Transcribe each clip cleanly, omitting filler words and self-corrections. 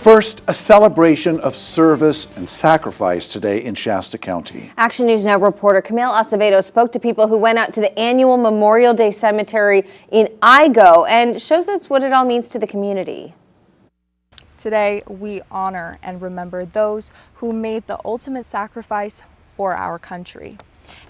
First, a celebration of service and sacrifice today in Shasta County. Action News Now reporter Camille Acevedo spoke to people who went out to the annual Memorial Day Cemetery in Igo and shows us what it all means to the community. Today, we honor and remember those who made the ultimate sacrifice for our country.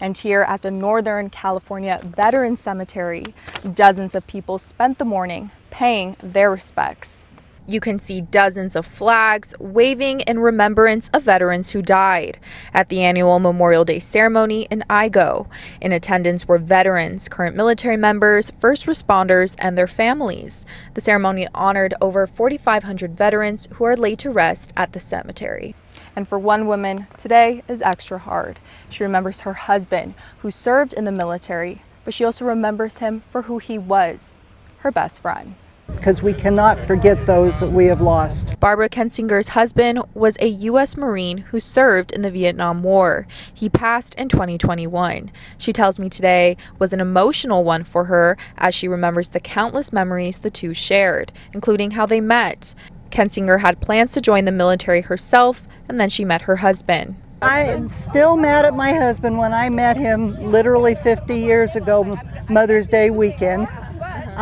And here at the Northern California Veterans Cemetery, dozens of people spent the morning paying their respects. You can see dozens of flags waving in remembrance of veterans who died at the annual Memorial Day ceremony in Igo. In attendance were veterans, current military members, first responders, and their families. The ceremony honored over 4,500 veterans who are laid to rest at the cemetery. And for one woman, today is extra hard. She remembers her husband, who served in the military, but she also remembers him for who he was, her best friend. Because we cannot forget those that we have lost. Barbara Kensinger's husband was a U.S. Marine who served in the Vietnam War. He passed in 2021. She tells me today was an emotional one for her as she remembers the countless memories the two shared, including how they met. Kensinger had plans to join the military herself, and then she met her husband. I'm still mad at my husband when I met him literally 50 years ago, Mother's Day weekend.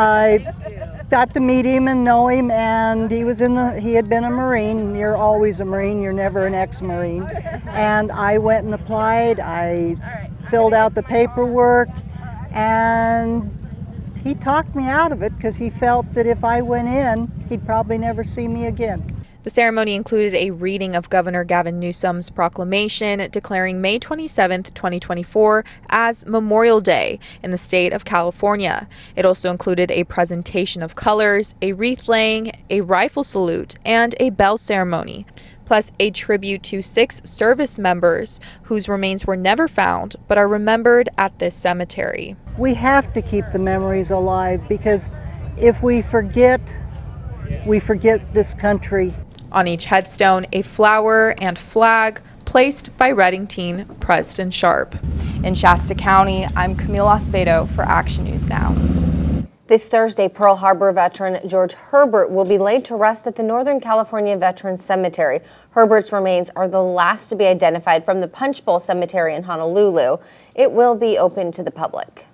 I got to meet him and know him, and he had been a Marine. You're always a Marine, you're never an ex-Marine. And I went and applied, I filled out the paperwork, and he talked me out of it because he felt that if I went in, he'd probably never see me again. The ceremony included a reading of Governor Gavin Newsom's proclamation declaring May 27, 2024 as Memorial Day in the state of California. It also included a presentation of colors, a wreath laying, a rifle salute, and a bell ceremony, plus a tribute to 6 service members whose remains were never found but are remembered at this cemetery. We have to keep the memories alive because if we forget this country. On each headstone, a flower and flag placed by Reddington Preston Sharp. In Shasta County, I'm Camille Acevedo for Action News Now. This Thursday, Pearl Harbor veteran George Herbert will be laid to rest at the Northern California Veterans Cemetery. Herbert's remains are the last to be identified from the Punch Bowl Cemetery in Honolulu. It will be open to the public.